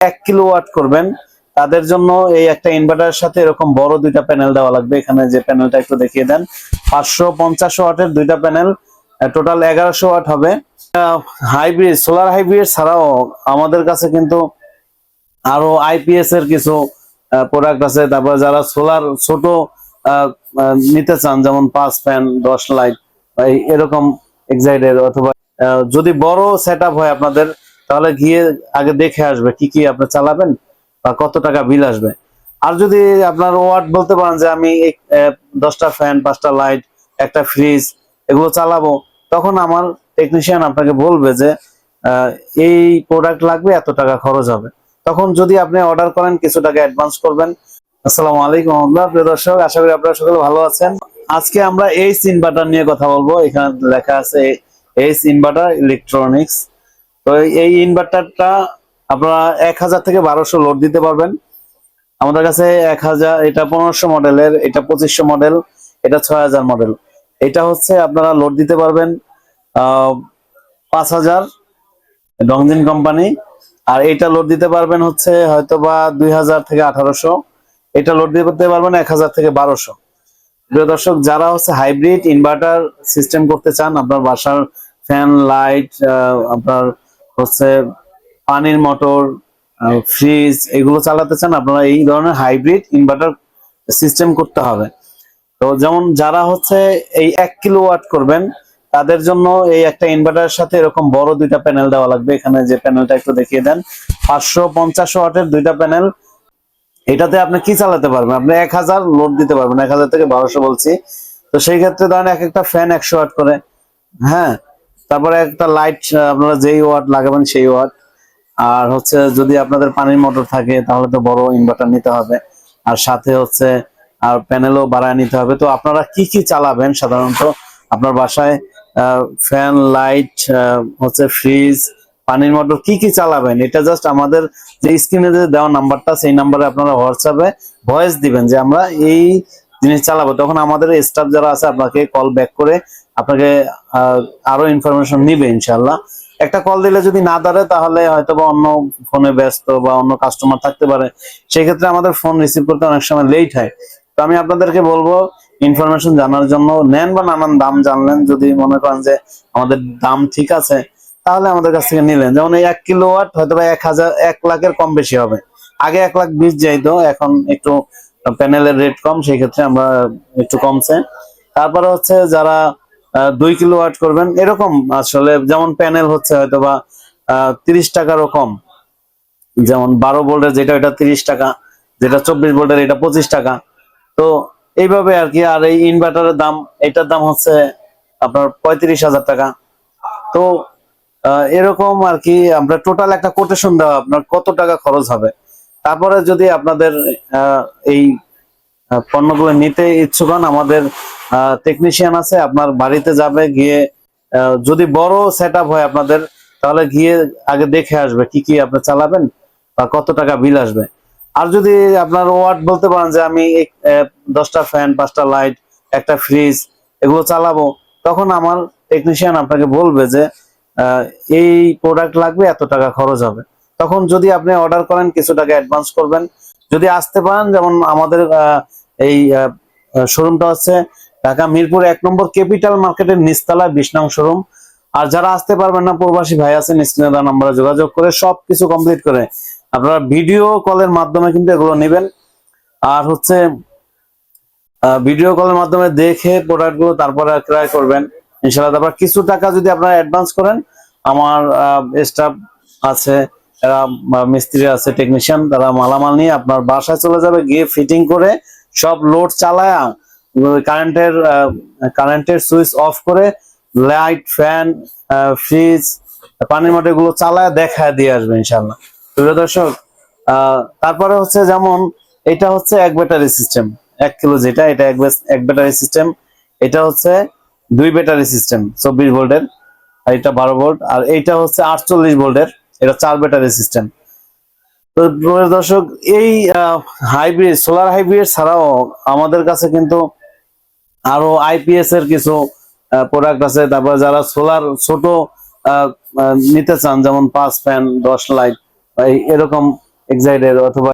1 kilowatt করবেন তাদের জন্য এই একটা ইনভার্টারের সাথে এরকম বড় দুইটা প্যানেল দেওয়া লাগবে। এখানে যে প্যানেলটা একটু দেখিয়ে দেন, 550 ওয়াটের দুইটা প্যানেল, টোটাল 1100 ওয়াট হবে। হাইব্রিড, সোলার হাইব্রিড ছাড়াও আমাদের কাছে কিন্তু আরো আইপিএস এর কিছু প্রোডাক্ট আছে। তারপর যারা সোলার ছোট নিতে চান, যেমন 5 ফ্যান 10 লাইট এরকম এক্সাইটেড, অথবা যদি বড় সেট হয় আপনাদের, তাহলে গিয়ে আগে দেখে আসবে কি কি আপনি চালাবেন বা কত টাকা বিল আসবে। আর যদি আপনার ওয়াট বলতে পারেন যে আমি 10টা ফ্যান 5টা লাইট একটা ফ্রিজ এগুলো চালাবো, তখন আমার টেকনিশিয়ান আপনাকে বলবে যে এই প্রোডাক্ট লাগবে, এত টাকা খরচ হবে। তখন যদি আপনি অর্ডার করেন, কিছু টাকা অ্যাডভান্স করবেন। আসসালামু আলাইকুম প্রিয় দর্শক, আশা করি আপনারা সকলে ভালো আছেন। আজকে আমরা এইচ ইনভার্টার নিয়ে কথা বলবো। এখানে লেখা আছে এইচ ইনভার্টার ইলেকট্রনিক্স। তো এই ইনভার্টারটা আপনারা 1000 থেকে 1200 লোড দিতে পারবেন। আমাদের কাছে 1000, এটা 1500 মডেলের, এটা 2500 মডেল, এটা 6000 মডেল। এটা হচ্ছে আপনারা লোড দিতে পারবেন 5000 ডংজিন কোম্পানি। আর এটা লোড দিতে পারবেন হচ্ছে হয়তোবা 2000 থেকে 1800। এটা লোড দিতে পারবেন 1000 থেকে 1200। প্রিয় দর্শক, যারা হচ্ছে হাইব্রিড ইনভার্টার সিস্টেম করতে চান, আপনার বাসার ফ্যান লাইট, আপনার হচ্ছে পানির মোটর, ফ্রিজ এগুলো চালাতে চান, আপনারা এই ধরনের হাইব্রিড ইনভার্টার সিস্টেম করতে হবে। তো যেমন যারা হচ্ছে এই 1 কিলোওয়াট করবেন, তাদের জন্য এই একটা ইনভার্টারের সাথে এরকম বড় দুইটা প্যানেল দেওয়া লাগবে। এখানে যে প্যানেলটা একটু দেখিয়ে দেন, 550 ওয়াটের দুইটা প্যানেল। এটাতে আপনি কি চালাতে পারবেন, আপনি 1000 লোড দিতে পারবেন, 1000 থেকে 1200 বলছি। তো সেই ক্ষেত্রে ধরেন এক একটা ফ্যান 100 ওয়াট করে, হ্যাঁ। তারপরে একটা লাইট আপনারা যেই ওয়াট লাগাবেন সেই ওয়াট। আর হচ্ছে যদি আপনাদের পানির মোটর থাকে, তাহলে তো বড় ইনভার্টার নিতে হবে। আর সাথে হচ্ছে আর প্যানেলও বাড়ায় নিতে হবে। তো আপনারা কি কি চালাবেন সাধারণত আপনার বাসায়, ফ্যান লাইট, হচ্ছে ফ্রিজ, পানির মোটর কি কি চালাবেন, এটা জাস্ট আমাদের যে স্ক্রিনে যে দেওয়া নাম্বারটা, সেই নাম্বারে আপনারা হোয়াটসঅ্যাপে ভয়েস দিবেন যে আমরা এই জিনিস চালাবো। তখন আমাদের স্টাফ যারা আছে আপনাকে কল ব্যাক করে আপনাকে আরো ইনফরমেশন নিবে ইনশাল্লাহ। একটা কল দিলে যদি না ধরে, তাহলে হয়তো বা অন্য ফোনে ব্যস্ত বা অন্য কাস্টমার থাকতে পারে, সেই ক্ষেত্রে আমাদের ফোন রিসিভ করতে অনেক সময় লেট হয়। তো আমি আপনাদেরকে বলবো, ইনফরমেশন জানার জন্য নেন বা নানান দাম জানলেন, যদি মনে করেন যে আমাদের দাম ঠিক আছে, তাহলে আমাদের কাছ থেকে নিলেন। যেমন এই 1 কিলোওয়াট হয়তো বা 1 লাখের কম বেশি হবে। আগে 1,20,000 যাইতো, এখন একটু প্যানেলের রেট কম, সেই ক্ষেত্রে আমরা একটু কমছে। তারপরে হচ্ছে যারা 2 কিলোওয়াট করবেন, এরকম আসলে যেমন প্যানেল হচ্ছে হয়তো বা 30 টাকারও কম। যেমন 12 ভোল্টের যেটা, এটা 30 টাকা, যেটা 24 ভোল্টের এটা 25 টাকা। তো এইভাবে আর কি। আর এই ইনভার্টারের দাম, এটার দাম হচ্ছে আপনার 35,000 টাকা। তো এরকম আর কি। আমরা টোটাল একটা কোটেশন দেওয়া আপনার কত টাকা খরচ হবে। তারপরে যদি আপনাদের এই পণ্যগুলো নিতে ইচ্ছুক হন, আমাদের টেকনিশিয়ান আছে, আপনার বাড়িতে যাবে, গিয়ে যদি বড় সেট হয় আপনাদের, তাহলে গিয়ে আগে দেখে আসবে কি কি আপনি চালাবেন বা কত টাকা বিল আসবে। আর যদি আপনার ওয়াট বলতে পারেন যে আমি 10টা ফ্যান 5টা লাইট একটা ফ্রিজ এগুলো চালাবো, তখন আমার টেকনিশিয়ান আপনাকে বলবে যে এই প্রোডাক্ট লাগবে, এত টাকা খরচ হবে। তখন যদি আপনি অর্ডার করেন, কিছু টাকা অ্যাডভান্স করবেন। যদি আসতে পারেন, যেমন আমাদের এই শোরুমটা হচ্ছে ঢাকা মিরপুর 1 নম্বর ক্যাপিটাল মার্কেটের নিচতলা 20 নং শোরুম। আর যারা আসতে পারবেন না, প্রবাসী ভাই আছেন, স্ক্রিনে দেওয়া নাম্বারে যোগাযোগ করে সবকিছু কমপ্লিট করে আপনারা ভিডিও কলের মাধ্যমে কিন্তু এগুলো নেবেন। আর হচ্ছে ভিডিও কলের মাধ্যমে দেখে প্রোডাক্ট গুলো তারপরে ক্রয় করবেন ইনশাআল্লাহ। তারপর কিছু টাকা যদি আপনারা অ্যাডভান্স করেন, আমার স্টাফ আছে, মিস্ত্রি আছে, টেকনিশিয়ান, তারা মালামাল নিয়ে আপনার বাসায় চলে যাবে, গিয়ে ফিটিং করে সব লোড চালায়, কারেন্টের সুইচ অফ করে লাইট ফ্যান ফ্রিজ পানির মোটর গুলো চালায় দেখায় দিয়ে আসবে ইনশাআল্লাহ। প্রিয় দর্শক, তারপরে হচ্ছে যেমন এটা হচ্ছে এক ব্যাটারি সিস্টেম, 1 কিলো যেটা, এটা এক ব্যাটারি সিস্টেম। এটা হচ্ছে 2 ব্যাটারি সিস্টেম 24 ভোল্টের, আর এটা 12 ভোল্ট। আর এইটা হচ্ছে 48 ভোল্টের, এটা 4 ব্যাটারি সিস্টেম। তো দর্শক, এই হাইব্রিড, সোলার হাইব্রিড ছাড়াও আমাদের কাছে কিন্তু আরো আইপিএস এর কিছু প্রোডাক্ট আছে। তারপর যারা সোলার ছোট নিতে চান, যেমন 5 ফ্যান 10 লাইট এরকম এক্সাইডের অথবা